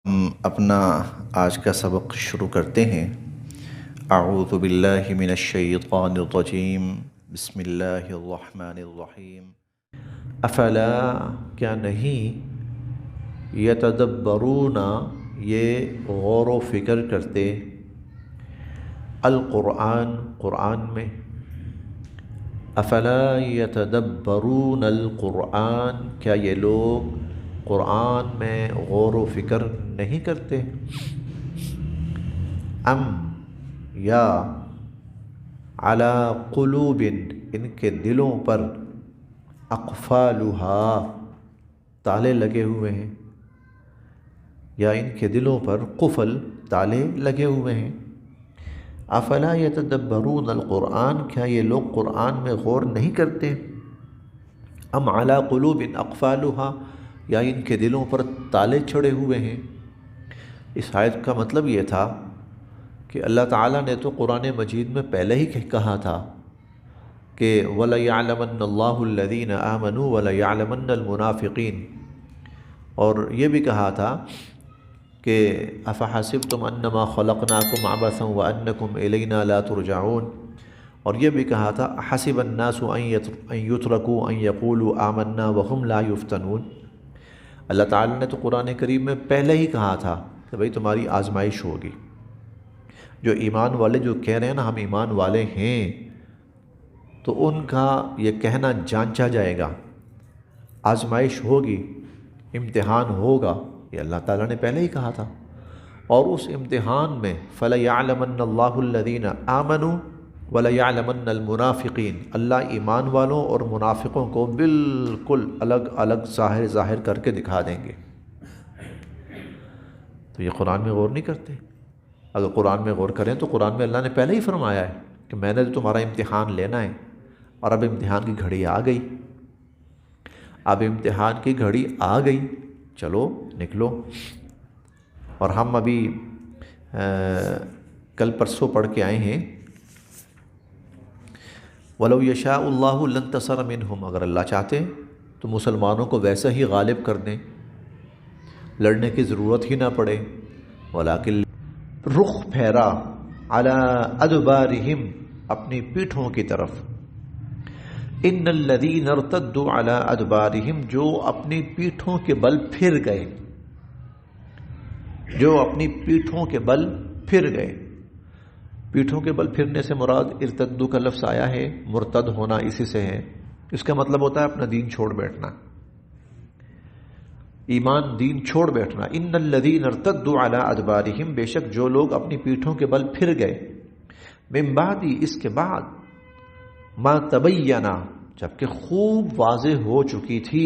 ہم اپنا آج کا سبق شروع کرتے ہیں۔ اعوذ باللہ من الشیطان الرجیم، بسم اللہ الرحمن الرحیم۔ افلا، کیا نہیں، یتدبرون، یہ غور و فکر کرتے، القرآن، قرآن میں، افلا یتدبرون القرآن، کیا یہ لوگ قرآن میں غور و فکر نہیں کرتے؟ ام، یا، علی قلوب، ان کے دلوں پر، اقفالها، تالے لگے ہوئے ہیں، یا ان کے دلوں پر قفل، تالے لگے ہوئے ہیں۔ افلا یتدبرون القرآن، کیا یہ لوگ قرآن میں غور نہیں کرتے؟ ام علی قلوب اقفالها، یا ان کے دلوں پر تالے چڑھے ہوئے ہیں۔ اس آیت کا مطلب یہ تھا کہ اللہ تعالیٰ نے تو قرآن مجید میں پہلے ہی کہا تھا کہ وَلَيَعْلَمَنَّ اللَّهُ الَّذِينَ آمَنُوا وَلَيَعْلَمَنَّ الْمُنَافِقِينَ، اور یہ بھی کہا تھا کہ أَفَحَسِبْتُمْ أَنَّمَا خَلَقْنَاكُمْ عَبَثًا وَأَنَّكُمْ إِلَيْنَا لَا تُرْجَعُونَ، اور یہ بھی کہا تھا حَسِبَ النَّاسُ أَن يُتْرَكُوا أَن يَقُولُوا آمَنَّا وَهُمْ لَا يُفْتَنُونَ۔ اللہ تعالیٰ نے تو قرآن کریم میں پہلے ہی کہا تھا کہ بھئی تمہاری آزمائش ہوگی۔ جو ایمان والے جو کہہ رہے ہیں نا ہم ایمان والے ہیں، تو ان کا یہ کہنا جانچا جائے گا، آزمائش ہوگی، امتحان ہوگا، یہ اللہ تعالیٰ نے پہلے ہی کہا تھا۔ اور اس امتحان میں فَلَيَعْلَمَنَّ اللَّهُ الَّذِينَ آمَنُوا وَلَيَعْلَمَنَّ الْمُنَافِقِينَ، اللہ ایمان والوں اور منافقوں کو بالکل الگ الگ ظاہر کر کے دکھا دیں گے۔ تو یہ قرآن میں غور نہیں کرتے۔ اگر قرآن میں غور کریں تو قرآن میں اللہ نے پہلے ہی فرمایا ہے کہ میں نے تو تمہارا امتحان لینا ہے، اور اب امتحان کی گھڑی آ گئی، اب امتحان کی گھڑی آ گئی، چلو نکلو۔ اور ہم ابھی کل پرسوں پڑھ کے آئے ہیں وَلَوْ يَشَاءُ اللَّهُ لَانتَصَرَ مِنْهُمْ، اگر اللہ چاہتے تو مسلمانوں کو ویسے ہی غالب کر دیں، لڑنے کی ضرورت ہی نہ پڑے، وَلَكِنْ، رخ پھیرا، عَلَىٰ أَدْبَارِهِمْ، اپنی پیٹھوں کی طرف، إِنَّ الَّذِينَ ارْتَدُّوا عَلَىٰ أَدْبَارِهِمْ، جو اپنی پیٹھوں کے بل پھر گئے، جو اپنی پیٹھوں کے بل پھر گئے۔ پیٹھوں کے بل پھرنے سے مراد ارتدو کا لفظ آیا ہے، مرتد ہونا اسی سے ہے۔ اس کا مطلب ہوتا ہے اپنا دین چھوڑ بیٹھنا، ایمان دین چھوڑ بیٹھنا۔ ان الذین ارتدوا علی ادبارہم، بے شک جو لوگ اپنی پیٹھوں کے بل پھر گئے، من بعد، اس کے بعد، ما تبینا، جبکہ خوب واضح ہو چکی تھی،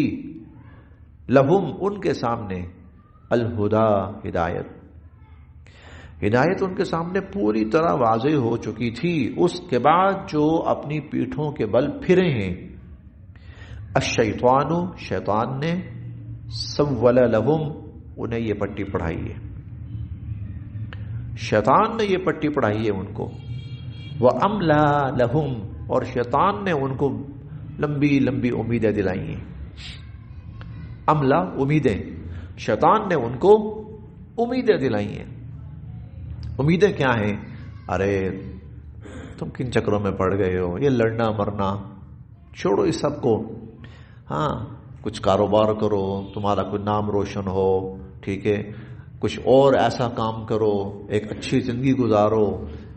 لہم، ان کے سامنے، الہدا، ہدایت، ہدایت ان کے سامنے پوری طرح واضح ہو چکی تھی، اس کے بعد جو اپنی پیٹھوں کے بل پھرے ہیں، الشیطان، شیطان نے، سول لہم، انہیں یہ پٹی پڑھائی ہے، شیطان نے یہ پٹی پڑھائی ہے ان کو، وَأَمْلَا لَهُمْ، اور شیطان نے ان کو لمبی لمبی امیدیں دلائی ہیں۔ املا، امیدیں، شیطان نے ان کو امیدیں دلائی ہیں۔ امیدیں کیا ہیں؟ ارے تم کن چکروں میں پڑ گئے ہو، یہ لڑنا مرنا چھوڑو اس سب کو، ہاں کچھ کاروبار کرو، تمہارا کوئی نام روشن ہو، ٹھیک ہے، کچھ اور ایسا کام کرو، ایک اچھی زندگی گزارو،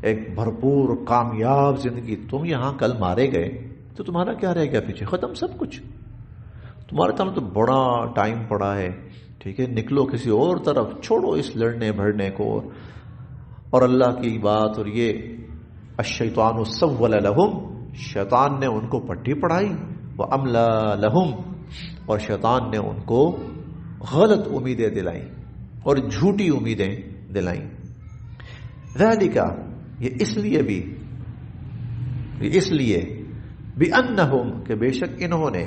ایک بھرپور کامیاب زندگی۔ تم یہاں کل مارے گئے تو تمہارا کیا رہ گیا پیچھے؟ ختم سب کچھ، تمہارے سامنے تو بڑا ٹائم پڑا ہے، ٹھیک ہے، نکلو کسی اور طرف، چھوڑو اس لڑنے بھڑنے کو۔ اور اللہ کی بات، اور یہ الشیطان سول لہم، شیطان نے ان کو پٹی پڑھائی، وَأَمْلَا لَهُمْ، اور شیطان نے ان کو غلط امیدیں دلائیں اور جھوٹی امیدیں دلائیں۔ ذَلِكَ، یہ اس لیے بھی، یہ اس لیے بِأَنَّهُمْ، کہ بے شک انہوں نے،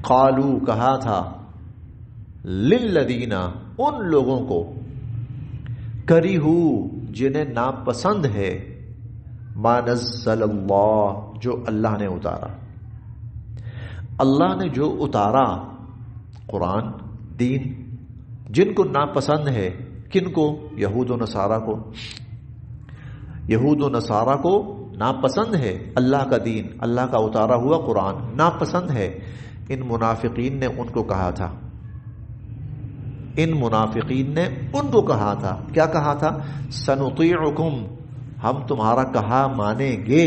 قالو، کہا تھا، لِلَّذِينَ، ان لوگوں کو، کریہو، جنہیں ناپسند ہے، ما نزل اللہ، جو اللہ نے اتارا، اللہ نے جو اتارا، قرآن، دین، جن کو ناپسند ہے، کن کو؟ یہود و نصارہ کو. یہود و نصارہ کو ناپسند ہے اللہ کا دین، اللہ کا اتارا ہوا قرآن ناپسند ہے. ان منافقین نے ان کو کہا تھا، ان منافقین نے ان کو کہا تھا، کیا کہا تھا؟ سنطیعکم، ہم تمہارا کہا مانیں گے،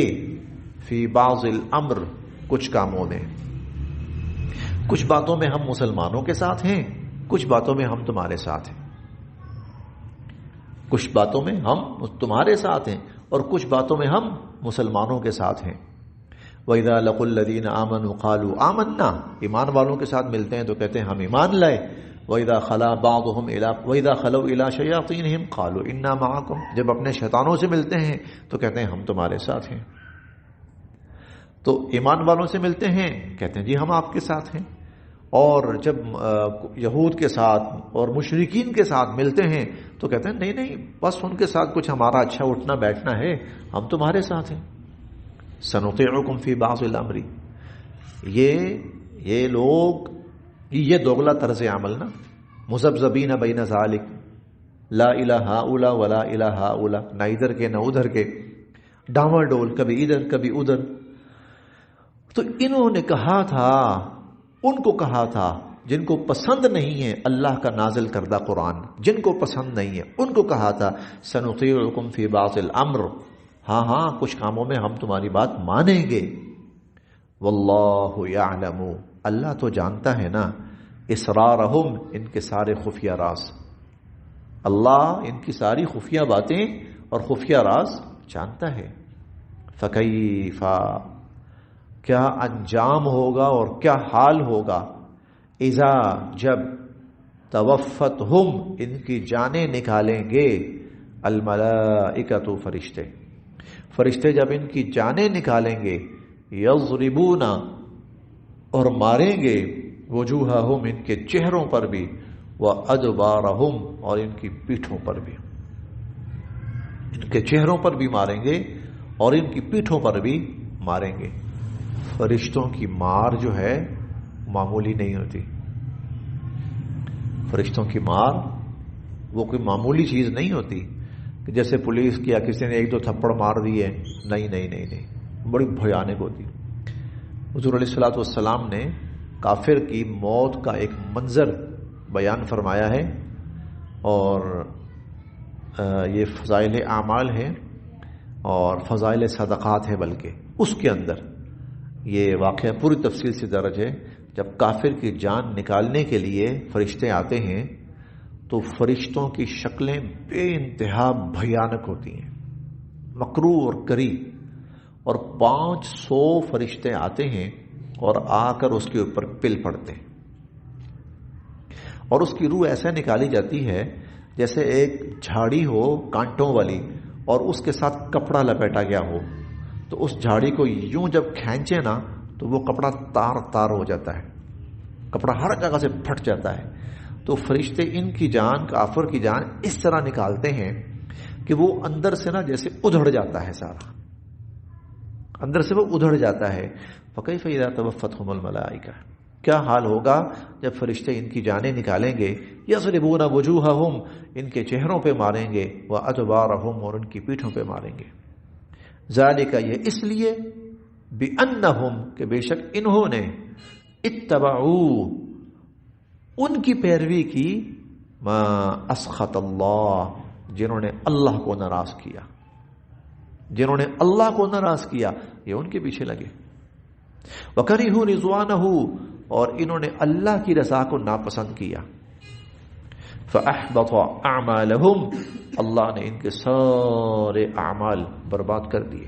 فی بعض الامر، کچھ کاموں میں، کچھ باتوں میں ہم مسلمانوں کے ساتھ ہیں، کچھ باتوں میں ہم تمہارے ساتھ ہیں، کچھ باتوں میں ہم تمہارے ساتھ ہیں اور کچھ باتوں میں ہم مسلمانوں کے ساتھ ہیں. وَإِذَا لَقُوا الَّذِينَ آمَنُوا قَالُوا آمَنَّا، ایمان والوں کے ساتھ ملتے ہیں تو کہتے ہیں ہم ایمان لائے. وَإِذَا خَلَا بَعْضُهُمْ وَإِذَا خَلَوْا إِلَىٰ شَيَاطِينِهِمْ قَالُوا إِنَّا مَعَكُمْ، جب اپنے شیطانوں سے ملتے ہیں تو کہتے ہیں ہم تمہارے ساتھ ہیں. تو ایمان والوں سے ملتے ہیں کہتے ہیں جی ہم آپ کے ساتھ ہیں، اور جب یہود کے ساتھ اور مشرکین کے ساتھ ملتے ہیں تو کہتے ہیں نہیں نہیں، بس ان کے ساتھ کچھ ہمارا اچھا اٹھنا بیٹھنا ہے، ہم تمہارے ساتھ ہیں. سنطیعکم فی بعض الامر، یہ لوگ، یہ دوغلا طرز عمل نا، مذبذبین بین ذالک، لا الہ ہؤلاء ولا الہ ہؤلاء، نہ ادھر کے نہ ادھر کے، ڈاما ڈول، کبھی ادھر کبھی ادھر. تو انہوں نے کہا تھا، ان کو کہا تھا جن کو پسند نہیں ہے اللہ کا نازل کردہ قرآن، جن کو پسند نہیں ہے ان کو کہا تھا سنطیعکم فی بعض الامر، ہاں ہاں کچھ کاموں میں ہم تمہاری بات مانیں گے. واللہ یعلم، اللہ تو جانتا ہے نا، اسرارہم، ان کے سارے خفیہ راز، اللہ ان کی ساری خفیہ باتیں اور خفیہ راز جانتا ہے. فکیف، کیا انجام ہوگا اور کیا حال ہوگا، اذا، جب، توفتہم، ان کی جانیں نکالیں گے، الملائکۃ، فرشتے، فرشتے جب ان کی جانیں نکالیں گے، یضربون، اور ماریں گے، وجوہہم، ان کے چہروں پر بھی، وادبارہم، اور ان کی پیٹھوں پر بھی، ان کے چہروں پر بھی ماریں گے اور ان کی پیٹھوں پر بھی ماریں گے. فرشتوں کی مار جو ہے معمولی نہیں ہوتی، فرشتوں کی مار وہ کوئی معمولی چیز نہیں ہوتی کہ جیسے پولیس کیا کسی نے ایک دو تھپڑ مار دیے، نہیں نہیں نہیں نہیں، بڑی بھیانک ہوتی. حضور علیہ الصلوۃ والسلام نے کافر کی موت کا ایک منظر بیان فرمایا ہے، اور یہ فضائل اعمال ہے اور فضائل صدقات ہے، بلکہ اس کے اندر یہ واقعہ پوری تفصیل سے درج ہے. جب کافر کی جان نکالنے کے لیے فرشتے آتے ہیں تو فرشتوں کی شکلیں بے انتہا بھیانک ہوتی ہیں، مکروہ اور کری، اور 500 فرشتے آتے ہیں اور آ کر اس کے اوپر پل پڑتے ہیں، اور اس کی روح ایسا نکالی جاتی ہے جیسے ایک جھاڑی ہو کانٹوں والی اور اس کے ساتھ کپڑا لپیٹا گیا ہو، تو اس جھاڑی کو یوں جب کھینچے نا تو وہ کپڑا تار تار ہو جاتا ہے، کپڑا ہر جگہ سے پھٹ جاتا ہے. تو فرشتے ان کی جان، کافر کی جان اس طرح نکالتے ہیں کہ وہ اندر سے نا جیسے ادھڑ جاتا ہے، سارا اندر سے وہ ادھڑ جاتا ہے. فکیف اذا توفتہم الملائکہ، کیا حال ہوگا جب فرشتے ان کی جانیں نکالیں گے، یضربون وجوہہم، ان کے چہروں پہ ماریں گے، وادبارہم، اور ان کی پیٹھوں پہ ماریں گے. ذالک، یہ اس لیے، بانہم، کہ بے شک انہوں نے، اتبعوا، ان کی پیروی کی، ما اسخط اللہ، جنہوں نے اللہ کو ناراض کیا، جنہوں نے اللہ کو ناراض کیا یہ ان کے پیچھے لگے. وکرہوا رضوانہ، اور انہوں نے اللہ کی رضا کو ناپسند کیا. فاحبط اعمالہم، اللہ نے ان کے سارے اعمال برباد کر دیے.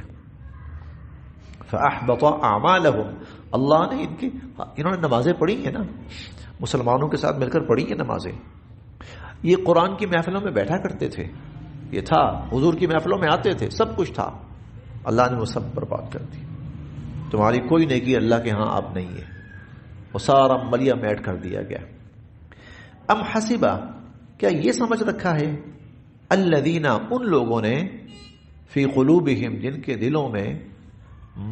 فاحبط اعمالہم، اللہ نے انہوں نے نمازیں پڑھی ہیں نا، مسلمانوں کے ساتھ مل کر پڑھی ہیں نمازیں، یہ قرآن کی محفلوں میں بیٹھا کرتے تھے، یہ تھا، حضور کی محفلوں میں آتے تھے، سب کچھ تھا، اللہ نے وہ سب برباد کر دی. تمہاری کوئی نیکی اللہ کے ہاں اب نہیں ہے، وہ سارا ملیا میٹ کر دیا گیا. ام حسبہ، کیا یہ سمجھ رکھا ہے، الذین، ان لوگوں نے، فی قلوبہم، جن کے دلوں میں،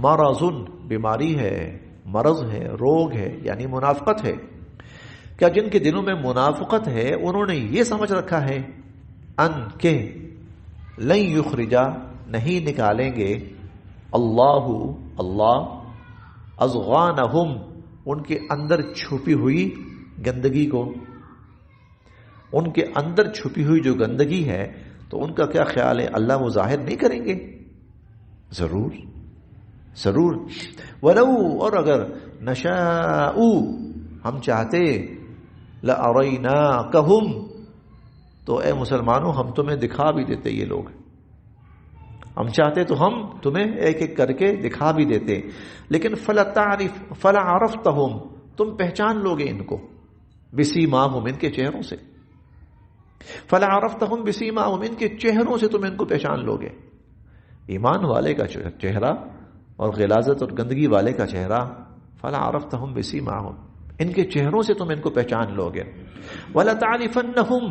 مرض، بیماری ہے، مرض ہے، روگ ہے، یعنی منافقت ہے، کیا جن کے دلوں میں منافقت ہے انہوں نے یہ سمجھ رکھا ہے ان کہ لن یخرجا نہیں نکالیں گے اللہ اضغانہم ان کے اندر چھپی ہوئی گندگی کو، ان کے اندر چھپی ہوئی جو گندگی ہے تو ان کا کیا خیال ہے اللہ وہ ظاہر نہیں کریں گے؟ ضرور ضرور. ولو اور اگر نشاء ہم چاہتے لاریناکہم تو اے مسلمانوں ہم تمہیں دکھا بھی دیتے. یہ لوگ ہم چاہتے تو ہم تمہیں ایک ایک کر کے دکھا بھی دیتے، لیکن فلا عرفتہم تم پہچان لوگے ان کو بسیماہم ان کے چہروں سے. فلا عرفتہم بسیماہم ان کے چہروں سے تم ان کو پہچان لوگے. ایمان والے کا چہرہ اور غلاظت اور گندگی والے کا چہرہ فلا عرفتہم بسیماہم ان کے چہروں سے تم ان کو پہچان لوگے. وَلَتَعْرِفَنَّهُمْ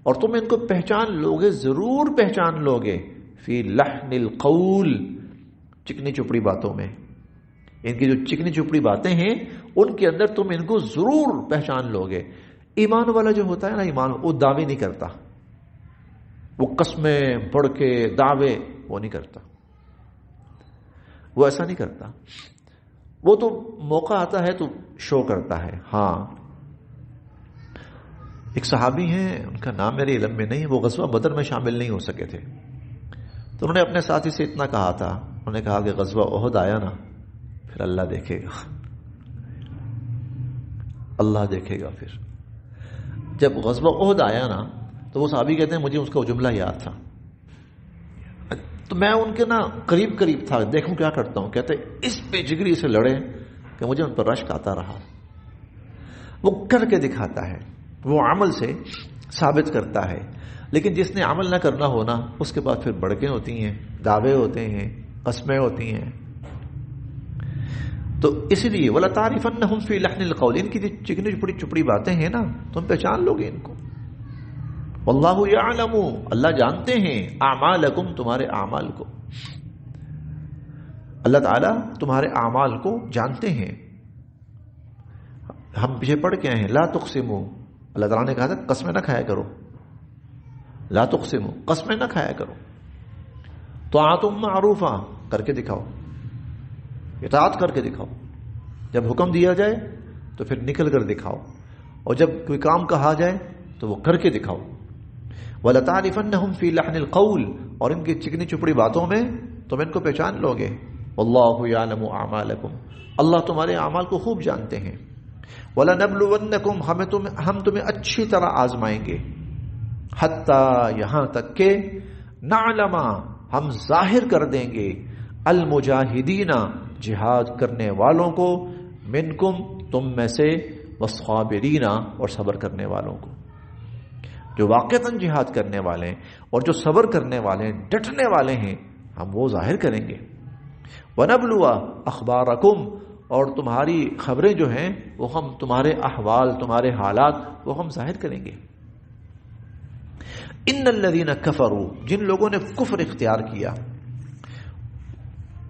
اور تم ان کو پہچان لوگے، ضرور پہچان لوگے، فی لحن القول چکنی چپڑی باتوں میں. ان کی جو چکنی چپڑی باتیں ہیں ان کے اندر تم ان کو ضرور پہچان لوگے. ایمان والا جو ہوتا ہے نا، ایمان وہ دعوے نہیں کرتا، وہ قسمیں پڑھ کے دعوے وہ نہیں کرتا، وہ ایسا نہیں کرتا. وہ تو موقع آتا ہے تو شو کرتا ہے. ہاں ایک صحابی ہیں، ان کا نام میرے علم میں نہیں، وہ غزوہ بدر میں شامل نہیں ہو سکے تھے، تو انہوں نے اپنے ساتھی سے اتنا کہا تھا، انہوں نے کہا کہ غزوہ احد آیا نا پھر اللہ دیکھے گا، اللہ دیکھے گا. پھر جب غزوہ احد آیا نا تو وہ صحابی کہتے ہیں مجھے اس کا وہ جملہ یاد تھا، تو میں ان کے نا قریب تھا، دیکھوں کیا کرتا ہوں. کہتے اس پہ جگری سے لڑے کہ مجھے ان پر رشک آتا رہا. وہ کر کے دکھاتا ہے، وہ عمل سے ثابت کرتا ہے. لیکن جس نے عمل نہ کرنا ہونا اس کے بعد پھر بڑکیں ہوتی ہیں، دعوے ہوتے ہیں، قسمیں ہوتی ہیں. تو اس لیے وَلَتَعْرِفَنَّهُمْ فِي لَحْنِ الْقَوْلِ ان کی جو چکنی چپڑی باتیں ہیں نا تم پہچان لوگے ان کو. واللہ یعلم اللہ جانتے ہیں اعمالکم تمہارے اعمال کو، اللہ تعالیٰ تمہارے اعمال کو جانتے ہیں. ہم پیچھے پڑھ کے آئے ہیں لا تقسموا، اللہ تعالیٰ نے کہا تھا قسمیں نہ کھایا کرو، لا تقسموا قسمیں نہ کھایا کرو. طاعۃ معروفہ کر کے دکھاؤ، اطاعت کر کے دکھاؤ. جب حکم دیا جائے تو پھر نکل کر دکھاؤ، اور جب کوئی کام کہا جائے تو وہ کر کے دکھاؤ. وَلَتَعْرِفَنَّهُمْ فِي لَحْنِ الْقَوْلِ اور ان کی چکنی چپڑی باتوں میں تم ان کو پہچان لوگے. وَاللَّهُ يَعْلَمُ أَعْمَالَكُمْ اللہ تمہارے اعمال کو خوب جانتے ہیں. وَلَنَبْلُوَنَّكُمْ ہم تمہیں اچھی طرح آزمائیں گے، حتیٰ یہاں تک کہ نعلم ہم ظاہر کر دیں گے المجاہدین جہاد کرنے والوں کو، منکم تم میں سے، والصابرین اور صبر کرنے والوں کو. جو واقعتاً جہاد کرنے والے ہیں اور جو صبر کرنے والے ہیں، ڈٹنے والے ہیں، ہم وہ ظاہر کریں گے. وَنَبْلُوَ أَخْبَارَكُمْ اور تمہاری خبریں جو ہیں وہ ہم تمہارے احوال، تمہارے حالات وہ ہم ظاہر کریں گے. ان الذین کفروا جن لوگوں نے کفر اختیار کیا،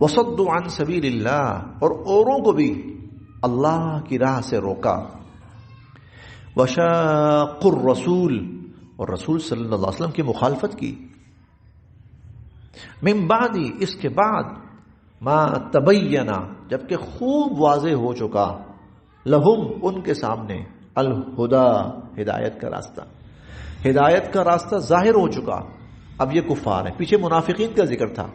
وصدوا عن سبیل اللہ اور اوروں کو بھی اللہ کی راہ سے روکا، وشاقوا الرسول اور رسول صلی اللہ علیہ وسلم کی مخالفت کی، من بعد اس کے بعد، ما تبینہ جبکہ خوب واضح ہو چکا، لہم ان کے سامنے، الہدا ہدایت کا راستہ، ہدایت کا راستہ ظاہر ہو چکا. اب یہ کفار ہیں، پیچھے منافقین کا ذکر تھا،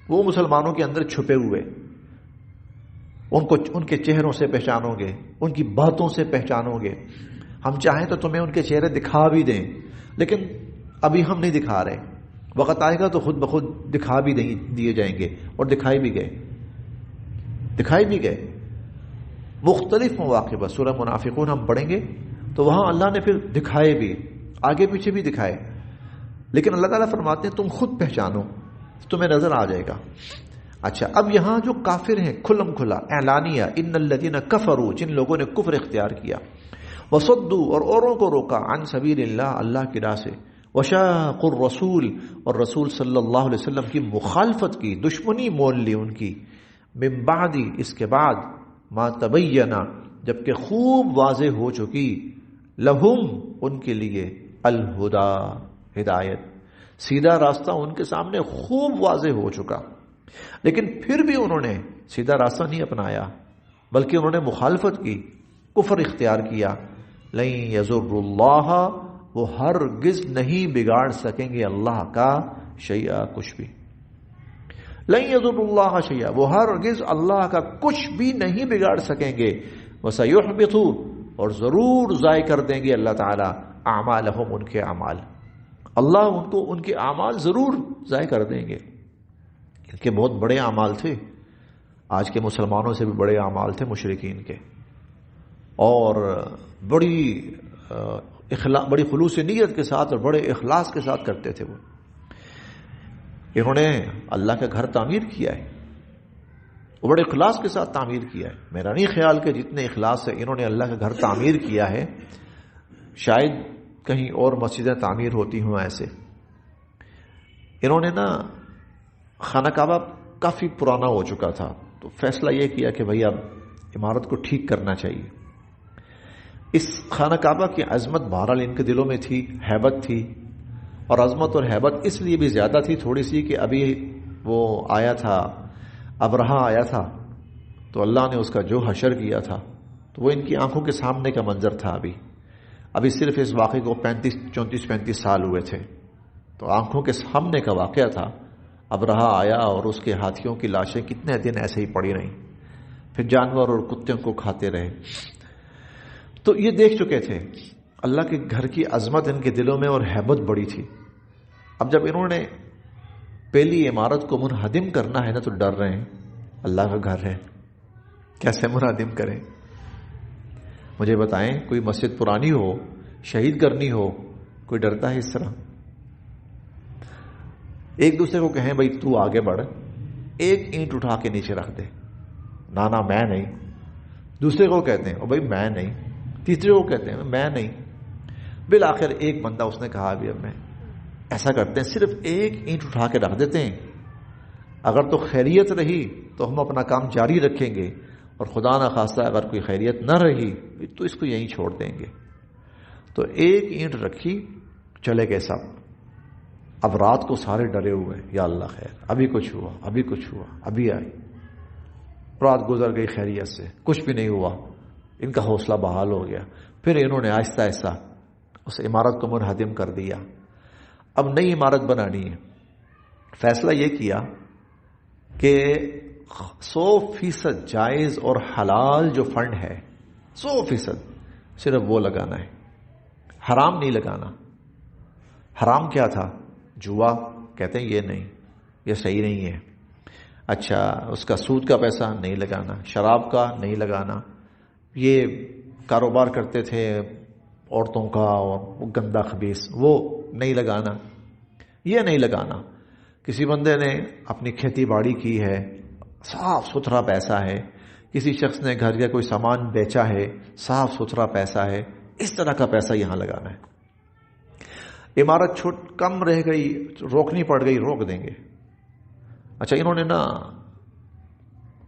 وہ مسلمانوں کے اندر چھپے ہوئے، ان کے چہروں سے پہچانو گے، ان کی باتوں سے پہچانو گے. ہم چاہیں تو تمہیں ان کے چہرے دکھا بھی دیں، لیکن ابھی ہم نہیں دکھا رہے، وقت آئے گا تو خود بخود دکھا بھی دیے جائیں گے، اور دکھائی بھی گئے مختلف مواقع پر. سورہ منافقون ہم پڑھیں گے تو وہاں اللہ نے پھر دکھائے بھی، آگے پیچھے بھی دکھائے، لیکن اللہ تعالیٰ فرماتے ہیں تم خود پہچانو، تمہیں نظر آ جائے گا. اچھا اب یہاں جو کافر ہیں کھلم کھلا اعلانیہ، ان الذین کفروا جن لوگوں نے کفر اختیار کیا، وصدوا اور اوروں کو روکا، عن سبیل اللہ اللہ کی راہ سے، وشاقوا الرسول اور رسول صلی اللہ علیہ وسلم کی مخالفت کی، دشمنی مول لی ان کی، من بعد اس کے بعد، ما تبینہ جبکہ خوب واضح ہو چکی، لہم ان کے لیے، الہدا ہدایت، سیدھا راستہ ان کے سامنے خوب واضح ہو چکا، لیکن پھر بھی انہوں نے سیدھا راستہ نہیں اپنایا، بلکہ انہوں نے مخالفت کی، کفر اختیار کیا۔ لن یضر اللہ، وہ ہرگز نہیں بگاڑ سکیں گے اللہ کا شیئا، کچھ بھی۔ لن یضر اللہ شیئا، وہ ہرگز اللہ کا کچھ بھی نہیں بگاڑ سکیں گے۔ وسیحبط، اور ضرور ضائع کر دیں گے اللہ تعالی اعمالہم، ان کے اعمال، اللہ ان کو ان کے اعمال ضرور ضائع کر دیں گے۔ ان کے بہت بڑے اعمال تھے، آج کے مسلمانوں سے بھی بڑے اعمال تھے مشرکین کے، اور بڑی خلوص نیت کے ساتھ اور بڑے اخلاص کے ساتھ کرتے تھے وہ۔ انہوں نے اللہ کا گھر تعمیر کیا ہے، وہ بڑے اخلاص کے ساتھ تعمیر کیا ہے۔ میرا نہیں خیال کہ جتنے اخلاص سے انہوں نے اللہ کا گھر تعمیر کیا ہے شاید کہیں اور مسجدیں تعمیر ہوتی ہوں ایسے۔ انہوں نے نا خانہ کعبہ کافی پرانا ہو چکا تھا، تو فیصلہ یہ کیا کہ بھئی اب عمارت کو ٹھیک کرنا چاہیے۔ اس خانہ کعبہ کی عظمت بہرحال ان کے دلوں میں تھی، ہیبت تھی، اور عظمت اور ہیبت اس لیے بھی زیادہ تھی تھوڑی سی کہ ابھی وہ آیا تھا، ابرہا آیا تھا، تو اللہ نے اس کا جو حشر کیا تھا تو وہ ان کی آنکھوں کے سامنے کا منظر تھا۔ ابھی صرف اس واقعے کو 34-35 سال ہوئے تھے، تو آنکھوں کے سامنے کا واقعہ تھا۔ ابرہا آیا اور اس کے ہاتھیوں کی لاشیں کتنے دن ایسے ہی پڑی رہیں، پھر جانور اور کتوں کو کھاتے رہے۔ تو یہ دیکھ چکے تھے اللہ کے گھر کی عظمت ان کے دلوں میں اور ہیبت بڑی تھی۔ اب جب انہوں نے پہلی عمارت کو منہدم کرنا ہے نا تو ڈر رہے ہیں، اللہ کا گھر ہے کیسے منہدم کریں؟ مجھے بتائیں، کوئی مسجد پرانی ہو، شہید کرنی ہو، کوئی ڈرتا ہے اس طرح؟ ایک دوسرے کو کہیں بھائی تو آگے بڑھ، ایک اینٹ اٹھا کے نیچے رکھ دے، نانا میں نہیں، دوسرے کو کہتے ہیں او بھائی میں نہیں، تیسرے کو کہتے ہیں میں نہیں، بالآخر ایک بندہ اس نے کہا ابھی اب میں ایسا کرتے ہیں، صرف ایک اینٹ اٹھا کے رکھ دیتے ہیں، اگر تو خیریت رہی تو ہم اپنا کام جاری رکھیں گے، اور خدا نہ خواستہ اگر کوئی خیریت نہ رہی تو اس کو یہیں چھوڑ دیں گے۔ تو ایک اینٹ رکھی، چلے گئے سب۔ اب رات کو سارے ڈرے ہوئے، یا اللہ خیر، ابھی کچھ ہوا، ابھی کچھ ہوا، ابھی آئی۔ رات گزر گئی خیریت سے، کچھ بھی نہیں ہوا، ان کا حوصلہ بحال ہو گیا۔ پھر انہوں نے آہستہ آہستہ اس عمارت کو منہدم کر دیا۔ اب نئی عمارت بنانی ہے، فیصلہ یہ کیا کہ 100% جائز اور حلال جو فنڈ ہے 100% صرف وہ لگانا ہے، حرام نہیں لگانا۔ حرام کیا تھا؟ جوا، کہتے ہیں یہ نہیں، یہ صحیح نہیں ہے۔ اچھا، اس کا سود کا پیسہ نہیں لگانا، شراب کا نہیں لگانا، یہ کاروبار کرتے تھے عورتوں کا اور گندا خبیث، وہ نہیں لگانا، یہ نہیں لگانا۔ کسی بندے نے اپنی کھیتی باڑی کی ہے، صاف ستھرا پیسہ ہے، کسی شخص نے گھر کا کوئی سامان بیچا ہے، صاف ستھرا پیسہ ہے، اس طرح کا پیسہ یہاں لگانا ہے۔ عمارت کم رہ گئی، روکنی پڑ گئی، روک دیں گے۔ اچھا، انہوں نے نا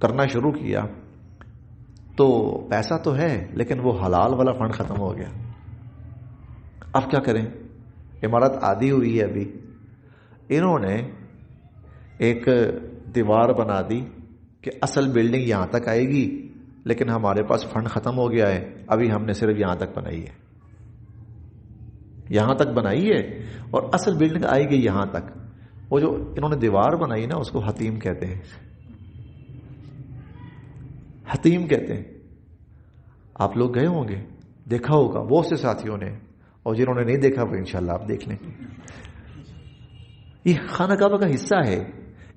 کرنا شروع کیا تو پیسہ تو ہے لیکن وہ حلال والا فنڈ ختم ہو گیا۔ اب کیا کریں؟ عمارت آدھی ہوئی ہے ابھی، انہوں نے ایک دیوار بنا دی کہ اصل بلڈنگ یہاں تک آئے گی، لیکن ہمارے پاس فنڈ ختم ہو گیا ہے، ابھی ہم نے صرف یہاں تک بنائی ہے، یہاں تک بنائی ہے، اور اصل بلڈنگ آئے گی یہاں تک۔ وہ جو انہوں نے دیوار بنائی نا اس کو حتیم کہتے ہیں، حتیم کہتے ہیں۔ آپ لوگ گئے ہوں گے، دیکھا ہوگا بہت سے ساتھیوں نے، اور جنہوں نے نہیں دیکھا وہ انشاءاللہ آپ دیکھ لیں۔ یہ خانہ کعبہ کا حصہ ہے،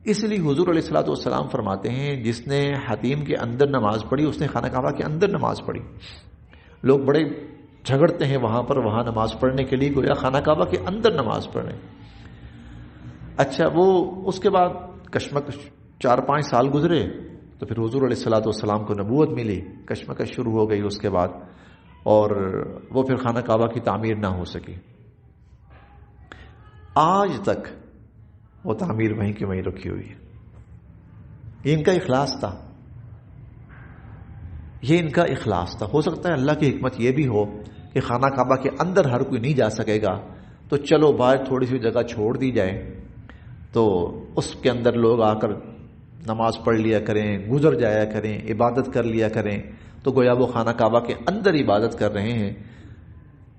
اس لیے حضور علیہ الصلوۃ والسلام فرماتے ہیں جس نے حتیم کے اندر نماز پڑھی اس نے خانہ کعبہ کے اندر نماز پڑھی۔ لوگ بڑے جھگڑتے ہیں وہاں پر، وہاں نماز پڑھنے کے لیے گویا خانہ کعبہ کے اندر نماز پڑھیں۔ اچھا، وہ اس کے بعد کشمکش 4-5 سال گزرے تو پھر حضور علیہ الصلوۃ والسلام کو نبوت ملی، کشمکش شروع ہو گئی اس کے بعد، اور وہ پھر خانہ کعبہ کی تعمیر نہ ہو سکی۔ آج تک وہ تعمیر وہیں کی وہیں رکھی ہوئی ہے۔ یہ ان کا اخلاص تھا، یہ ان کا اخلاص تھا. ہو سکتا ہے اللہ کی حکمت یہ بھی ہو کہ خانہ کعبہ کے اندر ہر کوئی نہیں جا سکے گا تو چلو باہر تھوڑی سی جگہ چھوڑ دی جائے تو اس کے اندر لوگ آ کر نماز پڑھ لیا کریں, گزر جایا کریں, عبادت کر لیا کریں, تو گویا وہ خانہ کعبہ کے اندر عبادت کر رہے ہیں.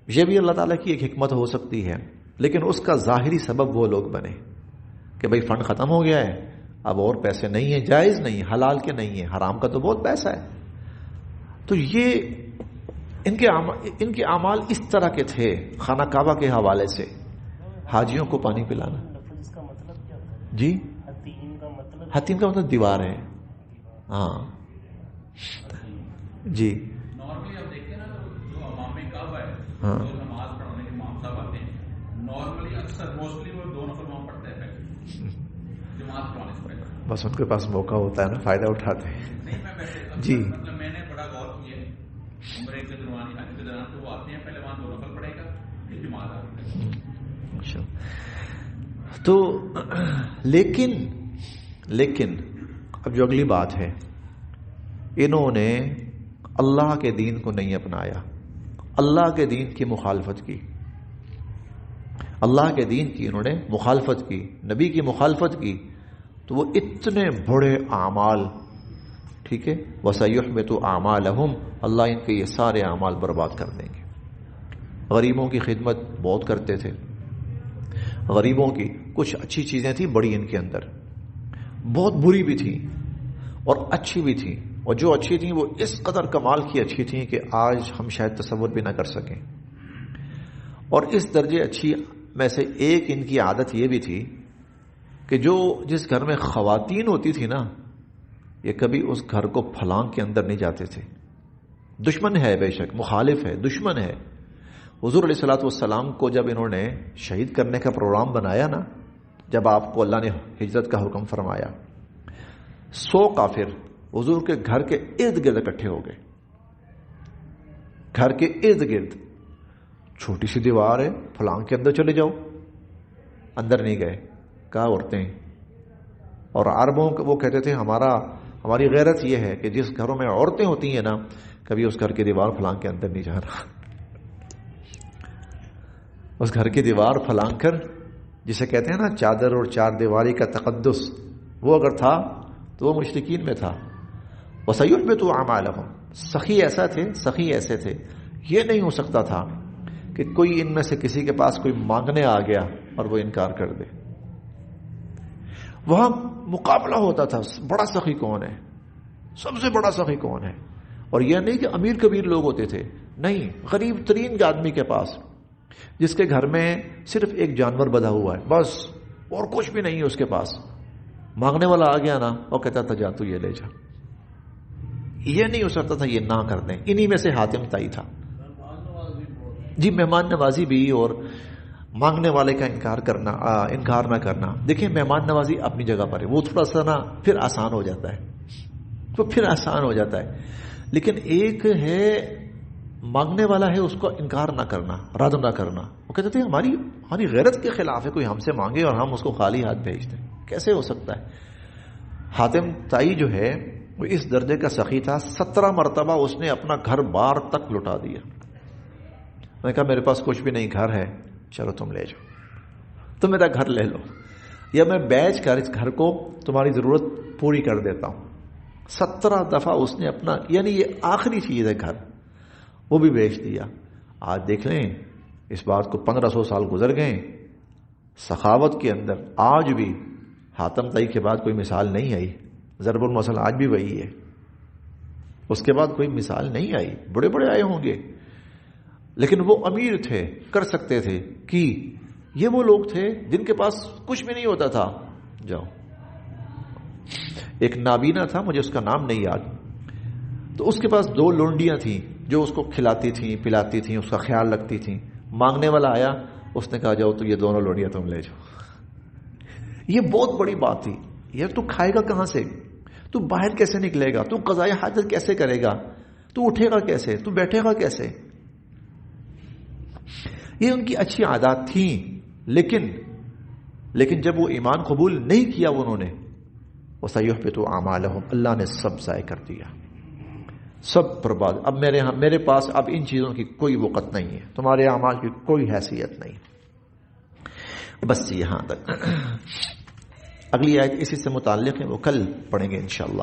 یہ بھی اللہ تعالیٰ کی ایک حکمت ہو سکتی ہے, لیکن اس کا ظاہری سبب وہ لوگ بنے کہ بھئی فنڈ ختم ہو گیا ہے, اب اور پیسے نہیں ہیں, جائز نہیں, حلال کے نہیں ہیں, حرام کا تو بہت پیسہ ہے. تو یہ ان کے اعمال اس طرح کے تھے خانہ کعبہ کے حوالے سے. حاجیوں کو پانی پلانا. جی حتیم کا مطلب دیوار ہے. ہاں جی نارملی آپ دیکھتے ہیں نا جو امام کعبہ ہے, ہاں, جو نماز پڑھنے کے امام صاحب آتے ہیں, نارملی اکثر موسٹلی وہ 2 نفل وہاں پڑھتے ہیں پہلے جماعت پڑھانے سے پہلے. بس ان کے پاس موقع ہوتا ہے نا, فائدہ اٹھاتے ہیں. نہیں میں ویسے جی مطلب میں نے بڑا غور کیا ہے, عمرے کے دوران حج کے دوران تو وہ آتے ہیں پہلے وہاں 2 نفل پڑھے گا پھر جماعت آتی ہے. تو لیکن اب جو اگلی بات ہے, انہوں نے اللہ کے دین کو نہیں اپنایا, اللہ کے دین کی مخالفت کی, اللہ کے دین کی انہوں نے مخالفت کی, نبی کی مخالفت کی, تو وہ اتنے بڑے اعمال, ٹھیک ہے, وَسَيُحْبِطُ أَعْمَالَهُمْ, اللہ ان کے یہ سارے اعمال برباد کر دیں گے. غریبوں کی خدمت بہت کرتے تھے, غریبوں کی کچھ اچھی چیزیں تھیں بڑی ان کے اندر, بہت بری بھی تھیں اور اچھی بھی تھیں, اور جو اچھی تھیں وہ اس قدر کمال کی اچھی تھیں کہ آج ہم شاید تصور بھی نہ کر سکیں. اور اس درجے اچھی میں سے ایک ان کی عادت یہ بھی تھی کہ جس گھر میں خواتین ہوتی تھی نا, یہ کبھی اس گھر کو پھلانگ کے اندر نہیں جاتے تھے. دشمن ہے بے شک, مخالف ہے, دشمن ہے. حضور علیہ الصلوۃ والسلام کو جب انہوں نے شہید کرنے کا پروگرام بنایا نا, جب آپ کو اللہ نے ہجرت کا حکم فرمایا, 100 کافر حضور کے گھر کے ارد گرد اکٹھے ہو گئے. گھر کے ارد گرد چھوٹی سی دیوار ہے, پھلانگ کے اندر چلے جاؤ, اندر نہیں گئے. کہا عورتیں, اور عربوں وہ کہتے تھے ہماری غیرت یہ ہے کہ جس گھروں میں عورتیں ہوتی ہیں نا, کبھی اس گھر کی دیوار پھلانگ کے اندر نہیں جانا. اس گھر کی دیوار پھلانگ کر, جسے کہتے ہیں نا چادر اور 4 دیواری کا تقدس, وہ اگر تھا تو وہ مشرکین میں تھا. وَسَيُحْبِطُ أَعْمَالَهُمْ, سخی ایسے تھے. یہ نہیں ہو سکتا تھا کہ کوئی ان میں سے کسی کے پاس کوئی مانگنے آ گیا اور وہ انکار کر دے. وہاں مقابلہ ہوتا تھا, بڑا سخی کون ہے, سب سے بڑا سخی کون ہے. اور یہ نہیں کہ امیر کبیر لوگ ہوتے تھے, نہیں, غریب ترین آدمی کے پاس, جس کے گھر میں صرف ایک جانور بدھا ہوا ہے بس, اور کچھ بھی نہیں ہے اس کے پاس, مانگنے والا آ گیا نا, اور کہتا تھا جا تو یہ لے جا. یہ نہیں ہو سکتا تھا یہ نہ کر دیں. انہی میں سے حاتم طائی تھا. جی مہمان نوازی بھی, اور مانگنے والے کا انکار نہ کرنا. دیکھیں مہمان نوازی اپنی جگہ پر ہے, وہ تھوڑا سا نا پھر آسان ہو جاتا ہے, وہ پھر آسان ہو جاتا ہے. لیکن ایک ہے مانگنے والا ہے, اس کو انکار نہ کرنا, رد نہ کرنا. وہ کہتے تھے ہماری غیرت کے خلاف ہے کوئی ہم سے مانگے اور ہم اس کو خالی ہاتھ بھیج دیں, کیسے ہو سکتا ہے. حاتم طائی جو ہے وہ اس درجے کا سخی تھا, 17 مرتبہ اس نے اپنا گھر بار تک لٹا دیا. میں نے کہا میرے پاس کچھ بھی نہیں, گھر ہے, چلو تم لے جاؤ, تم میرا گھر لے لو, یا میں بیچ کر اس گھر کو تمہاری ضرورت پوری کر دیتا ہوں. 17 دفعہ اس نے اپنا, یعنی یہ آخری چیز ہے گھر, وہ بھی بیچ دیا. آج دیکھ لیں اس بات کو 1500 سال گزر گئے, سخاوت کے اندر آج بھی حاتم طائی کے بعد کوئی مثال نہیں آئی. ضرب المثل آج بھی وہی ہے, اس کے بعد کوئی مثال نہیں آئی. بڑے بڑے آئے ہوں گے لیکن وہ امیر تھے, کر سکتے تھے. کہ یہ وہ لوگ تھے جن کے پاس کچھ بھی نہیں ہوتا تھا. جاؤ, ایک نابینا تھا, مجھے اس کا نام نہیں یاد, تو اس کے پاس 2 لونڈیاں تھیں جو اس کو کھلاتی تھیں, پلاتی تھیں, اس کا خیال رکھتی تھیں. مانگنے والا آیا, اس نے کہا جاؤ تو یہ 2 لونڈیاں تم لے جاؤ. یہ بہت بڑی بات تھی. یار تو کھائے گا کہاں سے, تو باہر کیسے نکلے گا, تو قضاء حاجت کیسے کرے گا, تو اٹھے گا کیسے, تو بیٹھے گا کیسے. یہ ان کی اچھی عادات تھیں. لیکن جب وہ ایمان قبول نہیں کیا انہوں نے, وَسَيُحْبِطُ أَعْمَالَهُمْ, اللہ نے سب ضائع کر دیا, سب برباد. اب میرے پاس اب ان چیزوں کی کوئی وقت نہیں ہے، تمہارے اعمال کی کوئی حیثیت نہیں. بس یہاں تک. اگلی آیت اسی سے متعلق ہے، وہ کل پڑھیں گے انشاءاللہ.